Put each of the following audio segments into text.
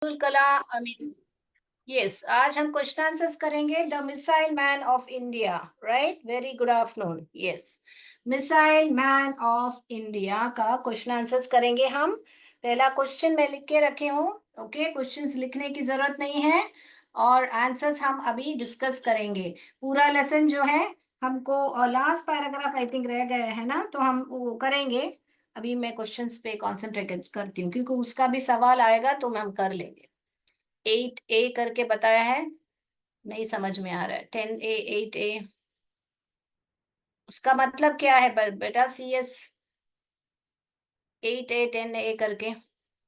Abdul Kalam yes, आज हम question answers करेंगे। The missile man of India, right? Very good afternoon. Yes, missile man of India का question answers करेंगे हम। पहला क्वेश्चन मैं लिख के रखे हूँ। ओके, क्वेश्चंस लिखने की जरूरत नहीं है और आंसर्स हम अभी डिस्कस करेंगे। पूरा लेसन जो है हमको, और लास्ट पैराग्राफ आई थिंक रह गया है ना, तो हम वो करेंगे। अभी मैं क्वेश्चंस पे कंसंट्रेट करती हूँ क्योंकि उसका भी सवाल आएगा तो हम कर लेंगे। 8A करके बताया है, नहीं समझ में आ रहा है। 10A, 8A उसका मतलब क्या है बेटा? CS 8A 10A करके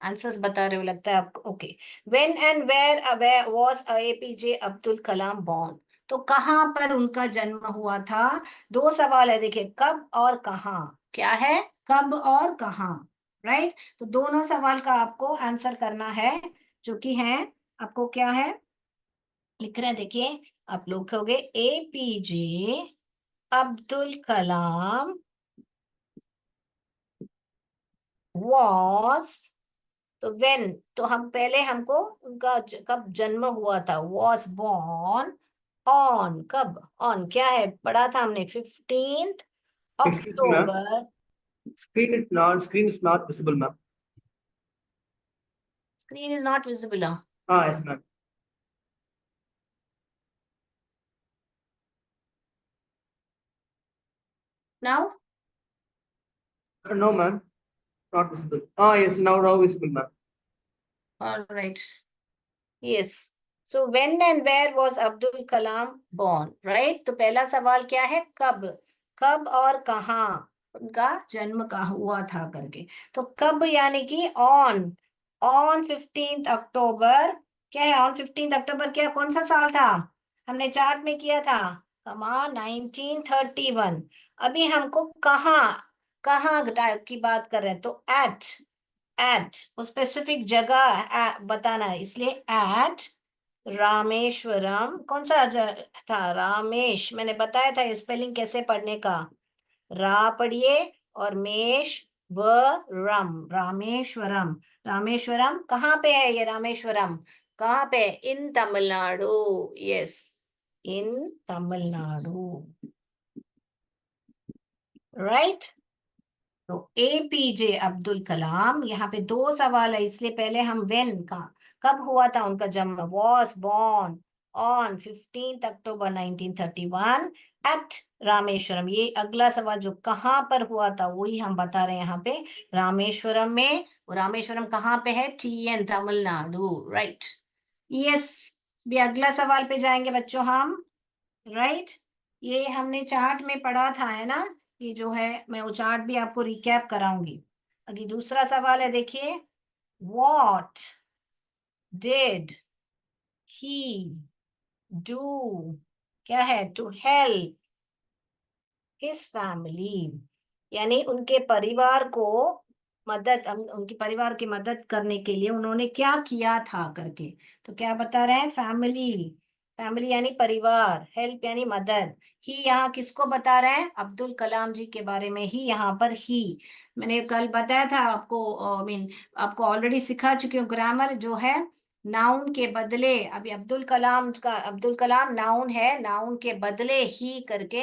आंसर्स बता रहे हो लगता है आपको। Okay, when and where was APJ Abdul Kalam born? तो कहाँ पर उनका जन्म हुआ था? दो सवाल है, देखिए, कब और कहाँ। क्या है? कब और कहाँ, राइट? तो दोनों सवाल का आपको आंसर करना है, जो कि है, आपको क्या है लिख रहे हैं, देखिए। आप लोग कहोगे APJ अब्दुल कलाम वॉस, तो व्हेन, तो हम पहले हमको उनका कब जन्म हुआ था। वॉस बोर्न ऑन, कब? ऑन क्या है पढ़ा था हमने? 15th Excuse me, ma'am. October. Screen is not visible, ma'am. Screen is not visible. Ah, yes, ma'am. Now No, ma'am. Not visible. Ah, yes, now visible, ma'am. Alright, yes. So when and where was Abdul Kalam born, right? तो पहला सवाल क्या है? कब, कब और कहाँ उनका जन्म का हुआ था करके। तो कब यानी कि ऑन, ऑन 15 अक्टूबर। क्या है ऑन 15 अक्टूबर? क्या, कौन सा साल था? हमने चार्ट में किया था, कमा 1931। अभी हमको कहाँ, कहाँ की बात कर रहे हैं, तो एट वो स्पेसिफिक जगह बताना है, इसलिए एट रामेश्वरम। कौन सा था? रामेश, मैंने बताया था स्पेलिंग कैसे पढ़ने का। रा पढ़िए और मेष व रम, रामेश्वरम। रामेश्वरम कहाँ पे है? ये रामेश्वरम कहाँ पे? इन तमिलनाडु। यस, इन तमिलनाडु, राइट? तो APJ अब्दुल कलाम, यहाँ पे दो सवाल है, इसलिए पहले हम व्हेन का, कब हुआ था उनका जन्म, was born on 15 October 1931 at Rameswaram. ये अगला सवाल जो कहाँ पर हुआ था वही हम बता रहे हैं यहाँ पे, रामेश्वरम में। और रामेश्वरम कहाँ पे है? TN Tamil Nadu, right? यस, भी अगला सवाल पे जाएंगे बच्चों हम, राइट? ये हमने चार्ट में पढ़ा था, है ना? ये जो है, मैं वो चार्ट भी आपको रिकैप कराऊंगी। अभी दूसरा सवाल है, देखिए। What did he do? क्या है? टू हेल्प हिज फैमिली, यानी उनके परिवार को मदद, उनके परिवार की मदद करने के लिए उन्होंने क्या किया था करके। तो क्या बता रहे हैं? फैमिली, फैमिली यानी परिवार, हेल्प यानी मदद। ही यहाँ किसको बता रहे हैं? अब्दुल कलाम जी के बारे में ही यहाँ पर ही। मैंने कल बताया था आपको, मीन आपको ऑलरेडी सिखा चुकी हूँ ग्रामर जो है। नाउन के बदले, अभी अब्दुल कलाम का, अब्दुल कलाम नाउन है, नाउन के बदले ही करके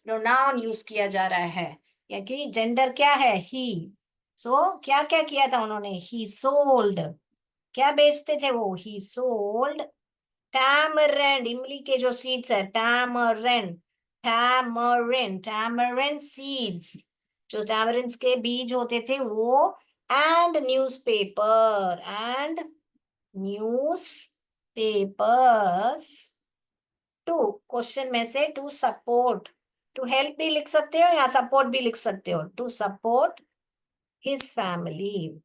प्रोनाउन यूज किया जा रहा है, या कि जेंडर क्या है? ही। सो क्या क्या किया था उन्होंने? ही सोल्ड, क्या बेचते थे वो? ही सोल्ड टैमरेंड, इमली के जो सीड्स है, टैमरेंड, टैमरेंड सीड्स, जो टैमरेंड्स के बीज होते थे वो। And newspaper, and newspapers too, question में से टू सपोर्ट, टू हेल्प भी लिख सकते हो या सपोर्ट भी लिख सकते हो, टू सपोर्ट हिज फैमिली।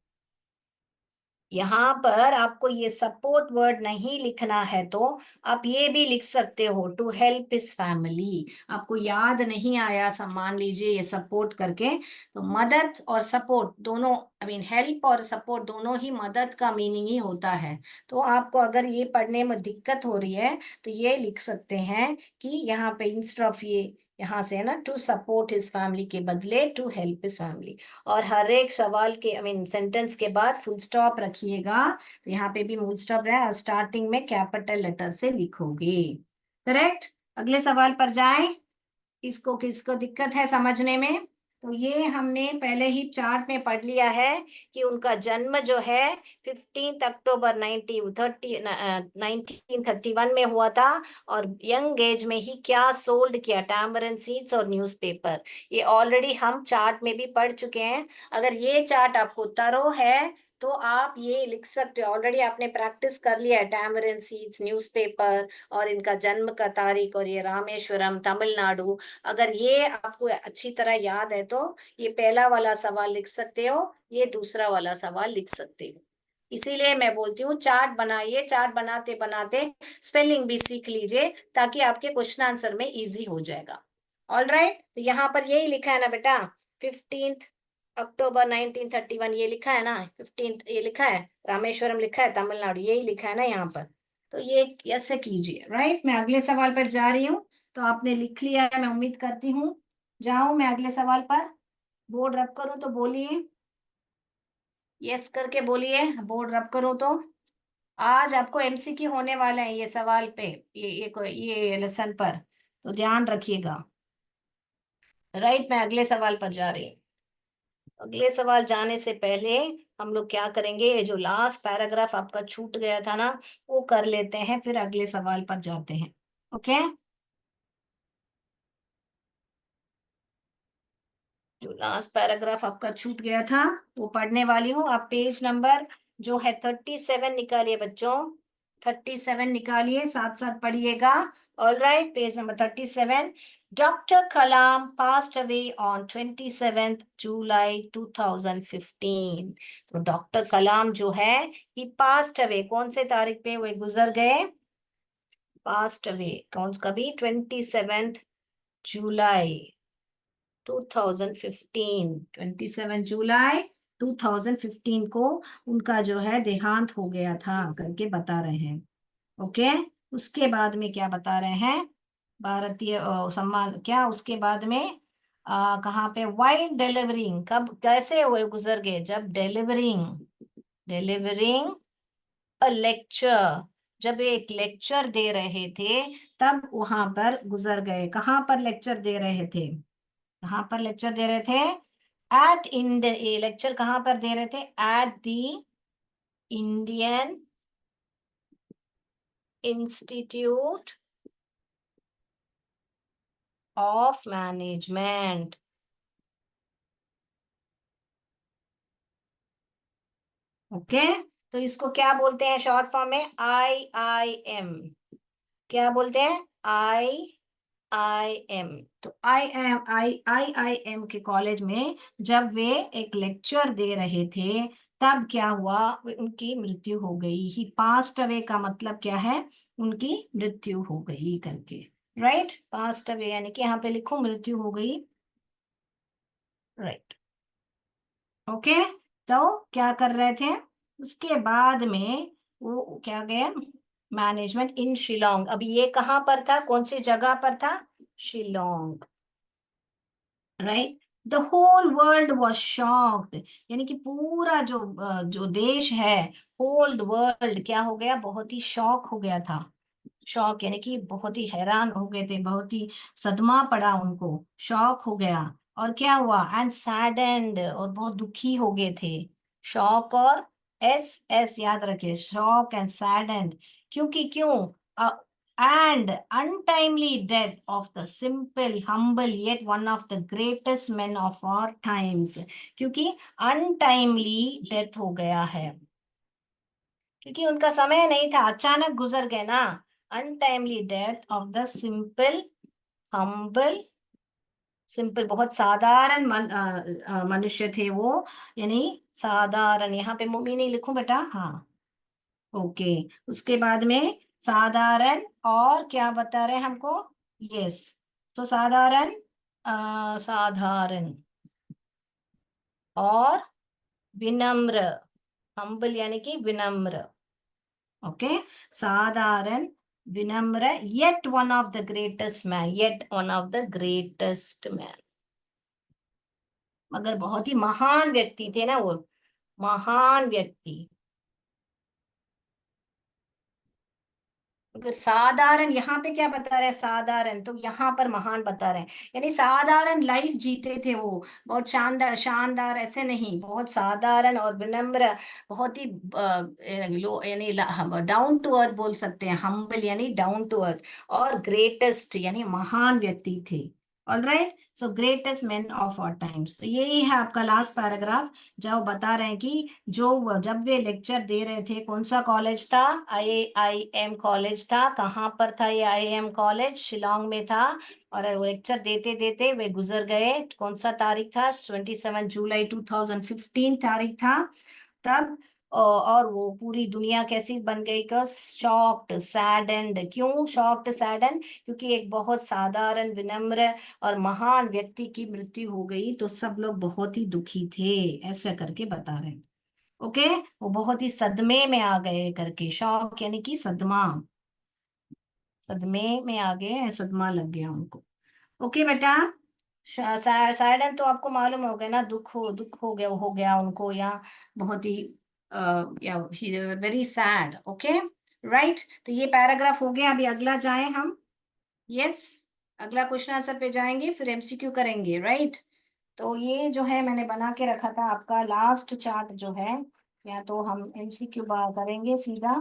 यहाँ पर आपको ये सपोर्ट वर्ड नहीं लिखना है तो आप ये भी लिख सकते हो, टू हेल्प हिज फैमिली। आपको याद नहीं आया, सब मान लीजिए ये सपोर्ट करके, तो मदद और सपोर्ट दोनों, आई मीन हेल्प और सपोर्ट दोनों ही मदद का मीनिंग ही होता है। तो आपको अगर ये पढ़ने में दिक्कत हो रही है तो ये लिख सकते हैं कि यहाँ पे इंस्टेड ऑफ ये यहाँ से है ना, टू सपोर्ट हिज फैमिली के बदले टू हेल्प हिज फैमिली। और हर एक सवाल के सेंटेंस के बाद फुल स्टॉप रखिएगा। तो यहाँ पे भी फुल स्टॉप है और स्टार्टिंग में कैपिटल लेटर से लिखोगे। करेक्ट। अगले सवाल पर जाएं। किसको किसको दिक्कत है समझने में? तो ये हमने पहले ही चार्ट में पढ़ लिया है कि उनका जन्म जो है 15 अक्टूबर 1931 में हुआ था। और यंग एज में ही क्या सोल्ड किया, टैमरिन सीड्स और न्यूज़पेपर। ये ऑलरेडी हम चार्ट में भी पढ़ चुके हैं। अगर ये चार्ट आपको तरो है तो आप ये लिख सकते हो, ऑलरेडी आपने प्रैक्टिस कर लिया है, टैमरिन सीड्स, न्यूज़पेपर और इनका जन्म का तारीख, और ये रामेश्वरम तमिलनाडु। अगर ये आपको अच्छी तरह याद है तो ये पहला वाला सवाल लिख सकते हो, ये दूसरा वाला सवाल लिख सकते हो। इसीलिए मैं बोलती हूँ चार्ट बनाइए, चार्ट बनाते बनाते स्पेलिंग भी सीख लीजिए ताकि आपके क्वेश्चन आंसर में इजी हो जाएगा। ऑल राइट, तो यहाँ पर यही लिखा है ना बेटा, 15 अक्टूबर 1931 ये लिखा है ना, 15 ये लिखा है, रामेश्वरम लिखा है, तमिलनाडु यही लिखा है ना यहाँ पर। तो ये ऐसे कीजिए। राइट, मैं अगले सवाल पर जा रही हूँ। तो आपने लिख लिया है मैं उम्मीद करती हूँ। जाऊं मैं अगले सवाल पर? बोर्ड रब करूं तो बोलिए, यस करके बोलिए, बोर्ड रब करूं तो। आज आपको एमसीक्यू होने वाले हैं ये सवाल पे, ये लेसन पर, तो ध्यान रखिएगा। राइट, मैं अगले सवाल पर जा रही हूँ। अगले सवाल जाने से पहले हम लोग क्या करेंगे, ये जो लास्ट पैराग्राफ आपका छूट गया था ना, वो कर लेते हैं, फिर अगले सवाल पर जाते हैं। ओके। जो लास्ट पैराग्राफ आपका छूट गया था वो पढ़ने वाली हूँ। आप पेज नंबर जो है 37 निकालिए बच्चों, 37 निकालिए, साथ साथ पढ़िएगा। All right, page number 37। Doctor Kalam passed away on 27 जुलाई 2015। तो डॉक्टर कलाम जो है ही पास्ट अवे, कौन से तारीख पे वो गुजर गए? पास्ट अवे कौन, कभी 27 जुलाई 2015, 27 जुलाई 2015 को उनका जो है देहांत हो गया था करके बता रहे हैं। ओके। उसके बाद में क्या बता रहे हैं? भारतीय सम्मान क्या, उसके बाद में कहाँ पे, वाइल डिलीवरिंग, कब कैसे हुए गुजर गए, जब डिलीवरिंग अ लेक्चर, जब एक लेक्चर दे रहे थे तब वहां पर गुजर गए। कहाँ पर लेक्चर दे रहे थे? कहाँ पर लेक्चर दे रहे थे? एट इंडियन, ये लेक्चर कहाँ पर दे रहे थे? At the Indian institute of management. Okay. तो इसको क्या बोलते हैं शॉर्ट फॉर्म में? IIM। क्या बोलते हैं? IIM। तो IIM के कॉलेज में जब वे एक लेक्चर दे रहे थे तब क्या हुआ, उनकी मृत्यु हो गई। ही पास्ट अवे का मतलब क्या है? उनकी मृत्यु हो गई करके। राइट, पास्ट अवे यानी कि यहाँ पे लिखो मृत्यु हो गई। राइट। ओके। तो क्या कर रहे थे उसके बाद में? वो क्या गए, मैनेजमेंट इन शिलोंग। अब ये कहाँ पर था, कौन सी जगह पर था? Shillong. Right. The whole world was shocked, यानी कि पूरा जो देश है, होल वर्ल्ड क्या हो गया, बहुत ही शॉक हो गया था। शॉक यानी कि बहुत ही हैरान हो गए थे, बहुत ही सदमा पड़ा उनको, शॉक हो गया। और क्या हुआ? एंड सैडेंड, और बहुत दुखी हो गए थे। शॉक और एस एस याद रखिए, शॉक एंड सैडेंड। क्योंकि क्यों? And untimely death of the simple humble yet one of the greatest man of our times. क्योंकि अनटाइमली डेथ हो गया है, क्योंकि उनका समय नहीं था, अचानक गुजर गए ना। Untimely death of the simple humble, simple बहुत साधारण मनुष्य थे वो, यानी साधारण। यहाँ पे मीनिंग लिखूं बेटा? हाँ। ओके। उसके बाद में साधारण और क्या बता रहे हैं हमको? यस। तो साधारण, साधारण और विनम्र, हम्बल यानी कि विनम्र। ओके। साधारण, विनम्र, yet one of the greatest man, yet one of the greatest man, मगर बहुत ही महान व्यक्ति थे ना वो, महान व्यक्ति। अगर साधारण, यहाँ पे क्या बता रहे हैं, साधारण, तो यहाँ पर महान बता रहे हैं, यानी साधारण लाइफ जीते थे वो, बहुत शानदार शानदार ऐसे नहीं, बहुत साधारण और विनम्र, बहुत ही लो, यानी डाउन टू अर्थ बोल सकते हैं, हम्बल यानी डाउन टू अर्थ, और ग्रेटेस्ट यानी महान व्यक्ति थे। All right, so greatest man of our times, तो यही है आपका लास्ट पैराग्राफ, जब बता रहे हैं कि जब वे लेक्चर दे रहे थे, कौन सा कॉलेज था, IIM कॉलेज था, कहाँ पर था ये IIM कॉलेज, शिलोंग में था, और वो लेक्चर देते देते वे गुजर गए, कौन सा तारीख था, 27 जुलाई 2015 तारीख था तब। और वो पूरी दुनिया कैसी बन गई, का शॉक्ड सैडेंड, क्यों शॉक्ड सैडेंड, क्योंकि एक बहुत साधारण विनम्र और महान व्यक्ति की मृत्यु हो गई, तो सब लोग बहुत ही दुखी थे, ऐसा करके बता रहे हैं। ओके, वो बहुत ही सदमे में आ गए करके, शॉक यानी कि सदमा, सदमे में आ गए, सदमा लग गया उनको। ओके बेटा, सैडन तो आपको मालूम हो गया ना, दुख हो गया उनको, या बहुत ही या वेरी सैड। ओके, राइट, तो ये पैराग्राफ हो गया, अभी अगला जाएं हम। यस, अगला क्वेश्चन आंसर पे जाएंगे, फिर MCQ करेंगे, राइट। तो ये जो है मैंने बना के रखा था आपका लास्ट चार्ट जो है, या तो हम MCQ करेंगे सीधा,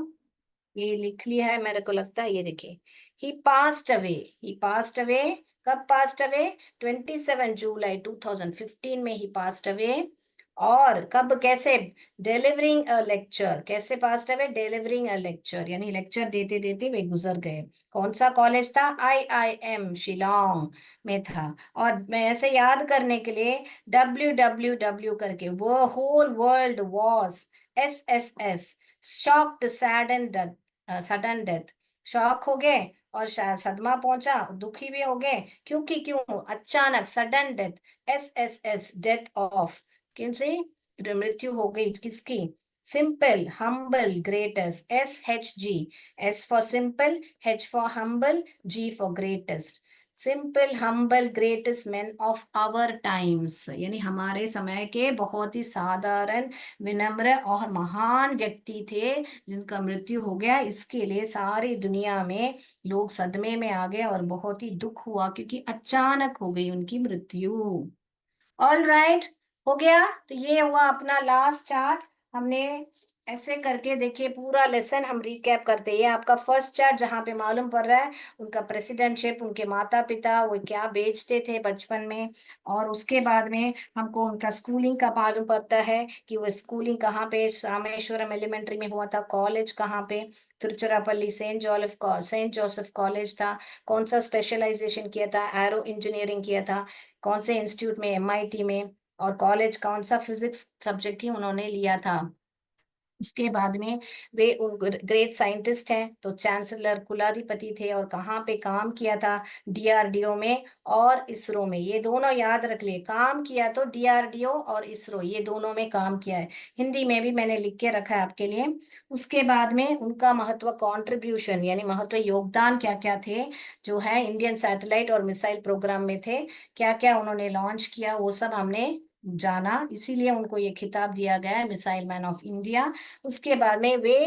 ये लिख लिया है मेरे को लगता है, ये देखिए, ही पास्ट अवे, ही पास्ट अवे, कब पास्ट अवे, 27 जुलाई 2015 में ही पास्ट अवे, और कब कैसे, डिलीवरिंग अ लेक्चर, कैसे passed away, delivering a lecture, यानी लेक्चर देते देते वे गुजर गए। कौन सा कॉलेज था, IIM शिलोंग में था। और मैं ऐसे याद करने के लिए WWW करके, वो whole world was, SSS, shocked sudden sudden death, shock हो गए और सदमा पहुंचा, दुखी भी हो गए, क्योंकि क्यों, अचानक sudden death, SSS death of, किनसे, मृत्यु हो गई किसकी, simple humble greatest, SHG, S for simple, H for humble, G for greatest, simple humble greatest man of our times, यानी हमारे समय के बहुत ही साधारण विनम्र और महान व्यक्ति थे, जिनका मृत्यु हो गया, इसके लिए सारी दुनिया में लोग सदमे में आ गए और बहुत ही दुख हुआ, क्योंकि अचानक हो गई उनकी मृत्यु। ऑल राइट, हो गया, तो ये हुआ अपना लास्ट चार्ट। हमने ऐसे करके देखिए पूरा लेसन हम रिकैप करते हैं। ये आपका फर्स्ट चार्ट, जहाँ पे मालूम पड़ रहा है उनका प्रेसिडेंटशिप, उनके माता पिता वो क्या बेचते थे बचपन में, और उसके बाद में हमको उनका स्कूलिंग का मालूम पड़ता है कि वो स्कूलिंग कहाँ पे, रामेश्वरम एलिमेंट्री में हुआ था, कॉलेज कहाँ पे, तिरुचिरापल्ली सेंट जोसेफ कॉलेज था, कौन सा स्पेशलाइजेशन किया था, एरो इंजीनियरिंग किया था, कौन से इंस्टीट्यूट में, MIT में, और कॉलेज कौन सा फिजिक्स सब्जेक्ट ही उन्होंने लिया था। उसके बाद में वे ग्रेट साइंटिस्ट हैं, तो चांसलर कुलाधिपति थे, और कहाँ पे काम किया था, DRDO में और इसरो में, ये दोनों याद रख लिए, काम किया तो DRDO और इसरो, ये दोनों में काम किया है, हिंदी में भी मैंने लिख के रखा है आपके लिए। उसके बाद में उनका महत्व कंट्रीब्यूशन यानी महत्व योगदान क्या क्या थे, जो है इंडियन सैटेलाइट और मिसाइल प्रोग्राम में थे, क्या क्या उन्होंने लॉन्च किया, वो सब हमने जाना, इसीलिए उनको ये खिताब दिया गया है, मिसाइल मैन ऑफ इंडिया। उसके बाद में वे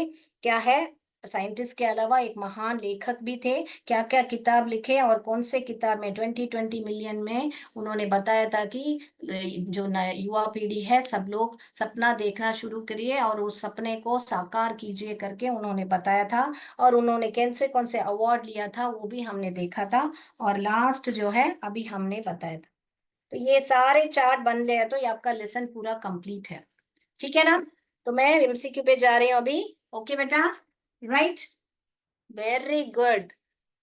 क्या है, साइंटिस्ट के अलावा एक महान लेखक भी थे, क्या क्या किताब लिखे, और कौन से किताब में, 2020 मिलियन में उन्होंने बताया था कि जो युवा पीढ़ी है सब लोग सपना देखना शुरू करिए और उस सपने को साकार कीजिए करके उन्होंने बताया था, और उन्होंने कौन से अवार्ड लिया था वो भी हमने देखा था, और लास्ट जो है अभी हमने बताया था। तो ये सारे चार्ट बन गए तो ये आपका लेसन पूरा कंप्लीट है, ठीक है ना। तो मैं MCQ पे जा रही हूँ अभी। ओके बेटा, राइट, वेरी गुड,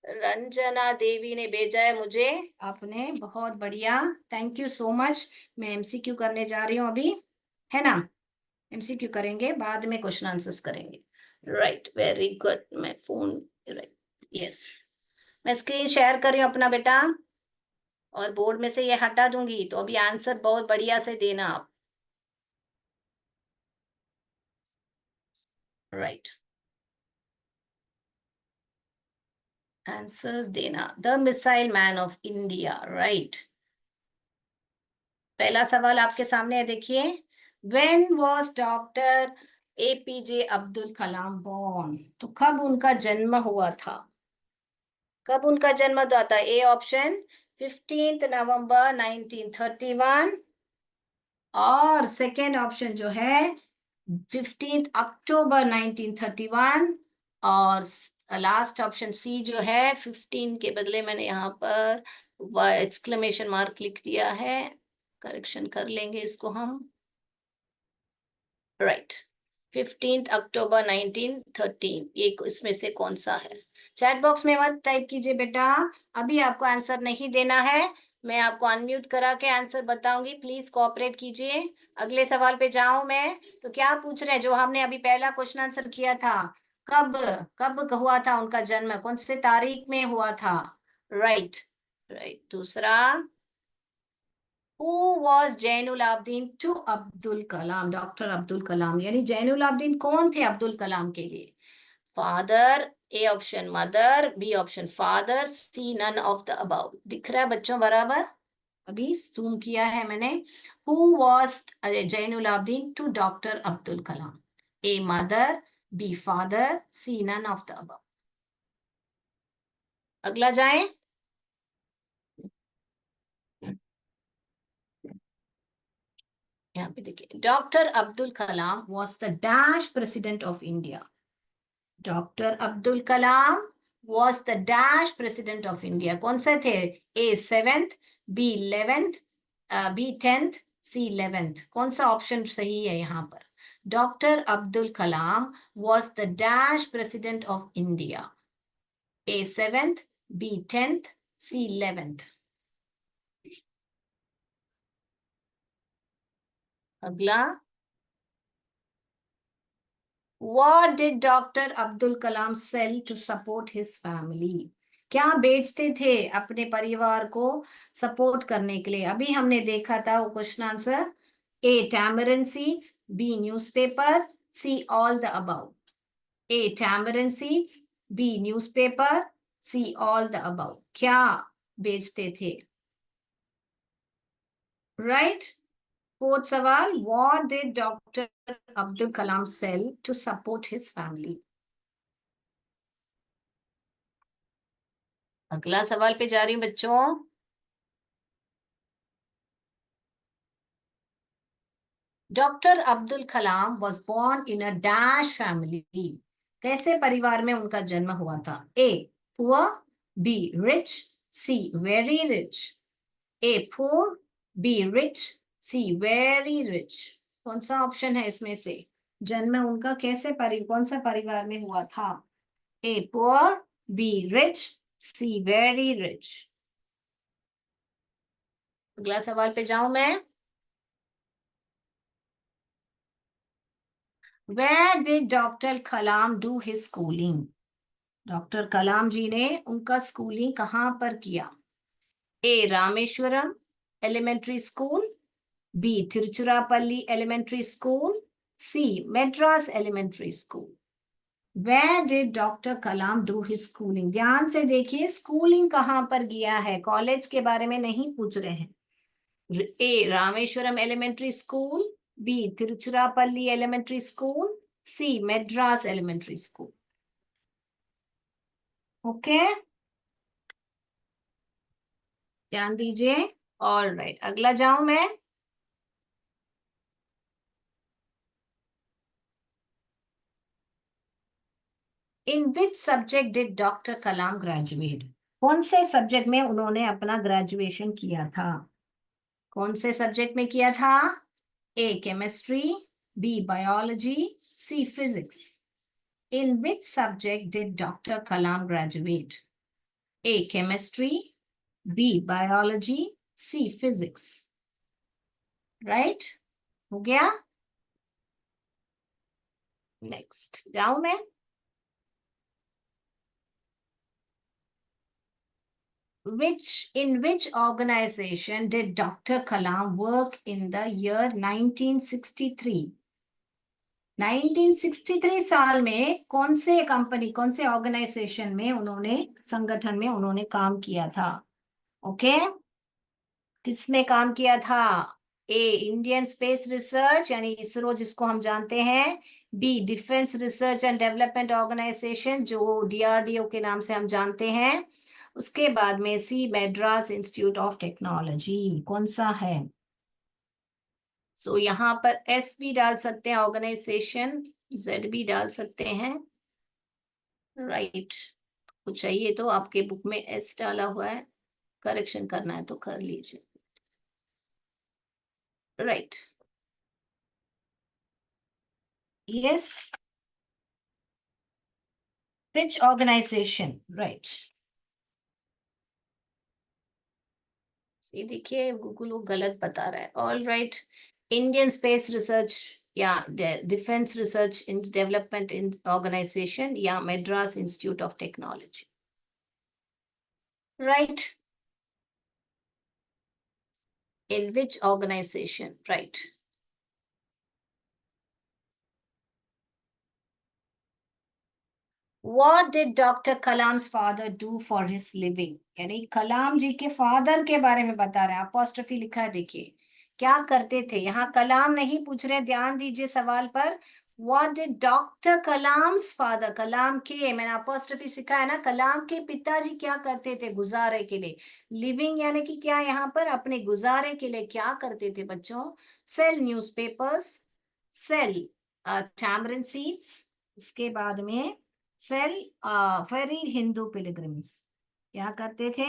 रंजना देवी ने भेजा है मुझे, आपने बहुत बढ़िया, थैंक यू सो मच। मैं MCQ करने जा रही हूँ अभी, है ना, MCQ करेंगे, बाद में क्वेश्चन आंसर्स करेंगे, राइट, वेरी गुड, मैं फोन, राइट, यस, मैं स्क्रीन शेयर कर रही हूँ अपना बेटा, और बोर्ड में से ये हटा दूंगी, तो अभी आंसर बहुत बढ़िया से देना आप, राइट। आंसर्स देना। The missile man of India, right. पहला सवाल आपके सामने है, देखिए। When was doctor APJ Abdul Kalam born? तो कब उनका जन्म हुआ था? कब उनका जन्म हुआ था? ए ऑप्शन 15 नवंबर 1931, और सेकेंड ऑप्शन जो है 15 अक्टूबर 1931, और लास्ट ऑप्शन सी जो है 15 के बदले मैंने यहाँ पर एक्सक्लेमेशन मार्क लिख दिया है, करेक्शन कर लेंगे इसको हम, राइट। 15 अक्टूबर 1913, ये इसमें से कौन सा है? चैट बॉक्स में मत टाइप कीजिए बेटा, अभी आपको आंसर नहीं देना है। मैं आपको अनम्यूट करा के आंसर बताऊंगी, प्लीज कोऑपरेट कीजिए। अगले सवाल पे जाऊं मैं, तो क्या पूछ रहे हैं जो हमने अभी पहला क्वेश्चन आंसर किया था? कब कब हुआ था उनका जन्म, कौन से तारीख में हुआ था? Right, right. दूसरा, Who was Zainul Abedin to Abdul Kalam? Doctor Abdul Kalam यानी जैनुल आबदीन कौन थे अब्दुल कलाम के लिए? Father, a option mother, b option father, C none of the above. दिख रहा है बच्चों बराबर? अभी जूम किया है मैंने। Who was Zainul Abedin to doctor Abdul Kalam? A mother, B father, C none of the above. अगला जाएं। यहाँ पे देखिए, doctor Abdul Kalam was the dash president of India. Doctor Abdul Kalam was the dash president of India, कौन से थे? A 7th, B 11th, B 10th, C 11th। कौन सा ऑप्शन सही है यहाँ पर? Doctor Abdul Kalam was the dash president of India. A 7th, B 10th, C 11th। अगला, What did doctor Abdul Kalam sell to support his family? क्या बेचते थे अपने परिवार को सपोर्ट करने के लिए? अभी हमने देखा था वो question answer. A tamarind seeds, B newspaper, C all the above. A tamarind seeds, B newspaper, C all the above. क्या बेचते थे? राइट। फोर्थ सवाल, what did doctor Abdul Kalam sell to support his family? अगला सवाल पे जा रही हूं बच्चों। Doctor Abdul Kalam was born in a dash family. कैसे परिवार में उनका जन्म हुआ था? ए पुअर, बी रिच, सी वेरी रिच। ए पुअर, बी रिच, सी वेरी रिच। कौन सा ऑप्शन है इसमें से? जन्म उनका कैसे कौन सा परिवार में हुआ था? ए पुअर, बी रिच, सी वेरी रिच। अगला सवाल पे जाऊं मैं। Where did doctor Kalam do his schooling? Doctor Kalam ji ने उनका स्कूलिंग कहाँ पर किया? A Rameswaram elementary school, b Tiruchirappalli elementary school, c Madras elementary school. Where did doctor Kalam do his schooling? ध्यान से देखिए, स्कूलिंग कहाँ पर किया है, कॉलेज के बारे में नहीं पूछ रहे हैं। A Rameswaram elementary school, b Tiruchirappalli elementary school, c Madras elementary school. Okay, ध्यान दीजिए। ऑल राइट, अगला जाऊं मैं। In which subject did doctor Kalam graduate? कौन से सब्जेक्ट में उन्होंने अपना ग्रेजुएशन किया था? कौन से सब्जेक्ट में किया था? A chemistry, b biology, c physics. In which subject did doctor Kalam graduate? A chemistry, b biology, c physics. Right, हो गया। नेक्स्ट जाऊं मैं। In which organization did Dr. Kalam work in the year 1963? 1963 साल में कौन से कंपनी, कौन से ऑर्गेनाइजेशन में उन्होंने, संगठन में उन्होंने काम किया था? ओके, किसमें काम किया था? ए, इंडियन स्पेस रिसर्च यानी इसरो जिसको हम जानते हैं। B, defence research and development organisation जो डीआरडीओ के नाम से हम जानते हैं। उसके बाद में C, Madras institute of technology. कौन सा है? सो यहाँ पर एस भी डाल सकते हैं ऑर्गेनाइजेशन, जेड भी डाल सकते हैं। राइट, कुछ चाहिए तो आपके बुक में एस डाला हुआ है, करेक्शन करना है तो कर लीजिए। Right, yes, which organization? Right, ये देखिए गूगल वो गलत बता रहा है। All right, Indian space research या defence research in development in organisation या Madras institute of technology. Right, in which organization? Right. What did Dr. Kalam's father do for his living? यानी कलाम जी के फादर के बारे में बता रहे हैं, अपोस्ट्रोफी लिखा है देखिए, क्या करते थे। यहाँ कलाम नहीं पूछ रहे, ध्यान दीजिए सवाल पर। What did Dr. Kalam's father, कलाम के, मैंने अपोस्ट्रोफी सिखा है ना, कलाम के पिताजी क्या करते थे गुजारे के लिए? लिविंग यानी कि क्या, यहाँ पर अपने गुजारे के लिए क्या करते थे बच्चों? Sell newspapers, sell tamarind seeds, इसके बाद में फेल फेरीड हिंदू पिलग्रिम्स। क्या करते थे?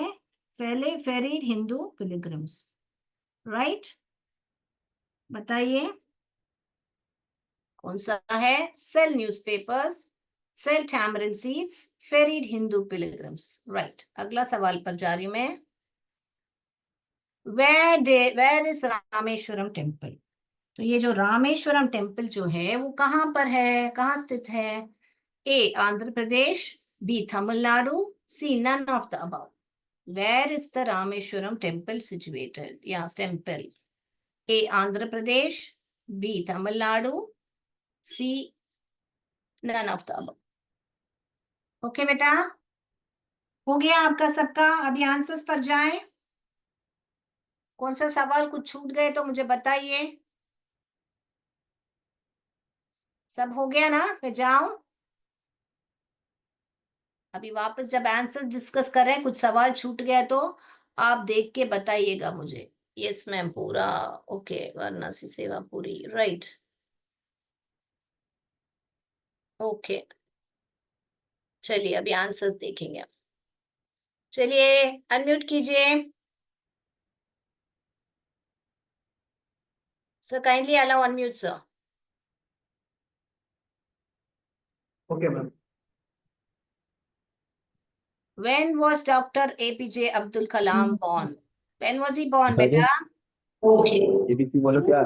फेरीड हिंदू पिलग्रिम्स। राइट, बताइए कौन सा है? Sell newspapers, sell tamarind seeds, ferried Hindu pilgrims. Right, अगला सवाल पर जा रही हूं मैं। Where is Rameswaram temple? तो ये जो रामेश्वरम टेम्पल जो है वो कहाँ पर है, कहाँ स्थित है? A, Andhra Pradesh, B, Tamil Nadu, C, none of the above. Where is the Rameshwaram temple situated? Yes, temple. A, Andhra Pradesh, B, Tamil Nadu, C, none of the above. Okay बेटा, हो गया आपका सबका? अभी आंसर्स पर जाएं। कौन सा सवाल कुछ छूट गए तो मुझे बताइए। सब हो गया ना? मैं जाऊं अभी वापस? जब आंसर डिस्कस करें कुछ सवाल छूट गया तो आप देख के बताइएगा मुझे। यस मैम, पूरा ओके, वाराणसी सेवा पूरी। राइट, ओके, चलिए अभी आंसर्स देखेंगे। चलिए अनम्यूट कीजिए sir, kindly allow unmute sir. Okay, ma'am. When was Dr. APJ Abdul Kalam born? When was he born बेटा? एबीसी बोलो क्या?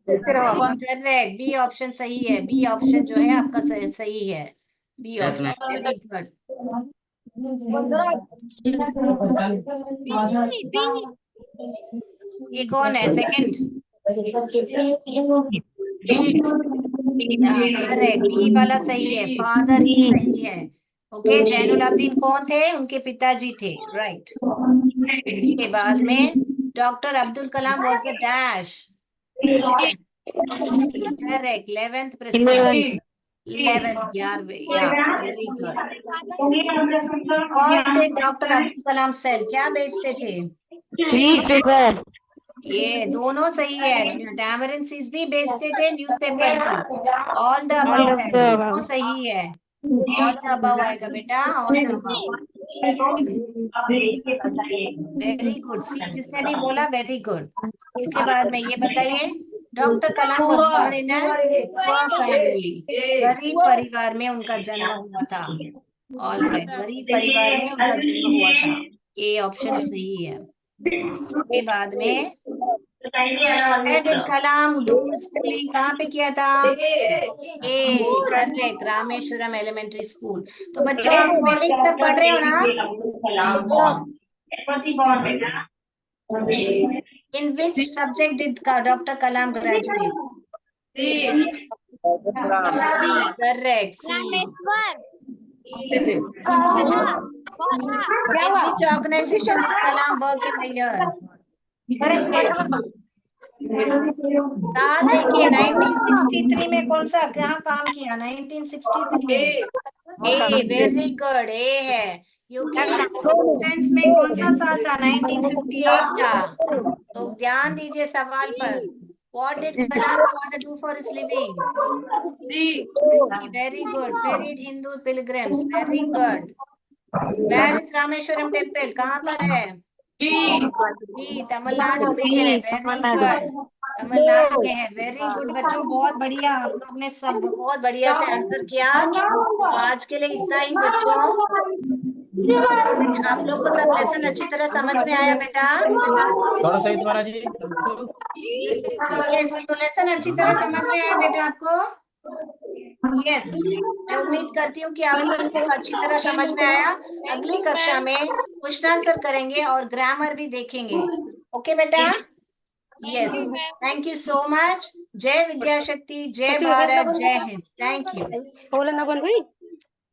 करेक्ट, बी ऑप्शन सही है। बी ऑप्शन जो है आपका सही है। B Yes, option, ma'am. Very good. ये कौन है सेकंड? करेक्ट, बी वाला सही है, फादर ही सही है। ओके, जैनुल आबदीन कौन थे? उनके पिताजी थे। राइट, इसके बाद में doctor Abdul Kalam was the dash. Correct, 11th president. 11th, यार, या very good. What did doctor Abdul Kalam sell? क्या बेचते थे? न्यूज़पेपर। ये दोनों सही है, टैमरिन सीड्स भी बेचते थे, न्यूज़पेपर भी। ऑल द अबव है, दोनों सही है। ऑल द अबव आएगा बेटा, all the above. Very good, c जिसने भी बोला वेरी गुड। इसके बाद में ये बताइए, doctor Kalam was born in a poor family, गरीब परिवार में उनका जन्म हुआ था। ऑल राइट, गरीब परिवार में उनका जन्म हुआ था, ये ऑप्शन सही है। इसके बाद में Where did Kalam do schooling, कहाँ पे किया था? ए, करेक्ट, रामेश्वरम एलिमेंट्री स्कूल। तो बच्चों आप स्पेलिंग सब पढ़ रहे हो ना? In which subject did Dr. Kalam graduate? Correct c. क्या In हुआ? which organization did Kalam work in the year? साथ देखिए 1963 में कौन सा कहाँ काम किया? 1963 में ए, वेरी गुड, ए है। यूके डिफेंस में कौन सा साल था? 1958 था। तो ध्यान दीजिए सवाल पर। What did Kalam father do for his living? Very good. Ferried Hindu pilgrims. Very good. Where is Rameshwaram temple? कहाँ पर है? जी, तमिलनाडु में है। वेरी गुड, तमिलनाडु में है। वेरी गुड बच्चों, बहुत बढ़िया, आप लोग ने सब बहुत बढ़िया से आंसर किया। तो आज के लिए इतना ही बच्चों। आप लोग को सब लेसन अच्छी तरह समझ में आया बेटा? थोड़ा सही तुम्हारा जी। यस, तो लेसन अच्छी तरह समझ में आया बेटा आपको? यस, मैं उम्मीद करती हूँ कि आप लोगों को अच्छी तरह समझ में आया। अगली कक्षा में क्वेश्चन आंसर करेंगे और ग्रामर भी देखेंगे। ओके बेटा? Yes, thank you so much. जय विद्याशक्ति, जय भारत, जय हिंद। Thank you. बोले ना बोल भाई।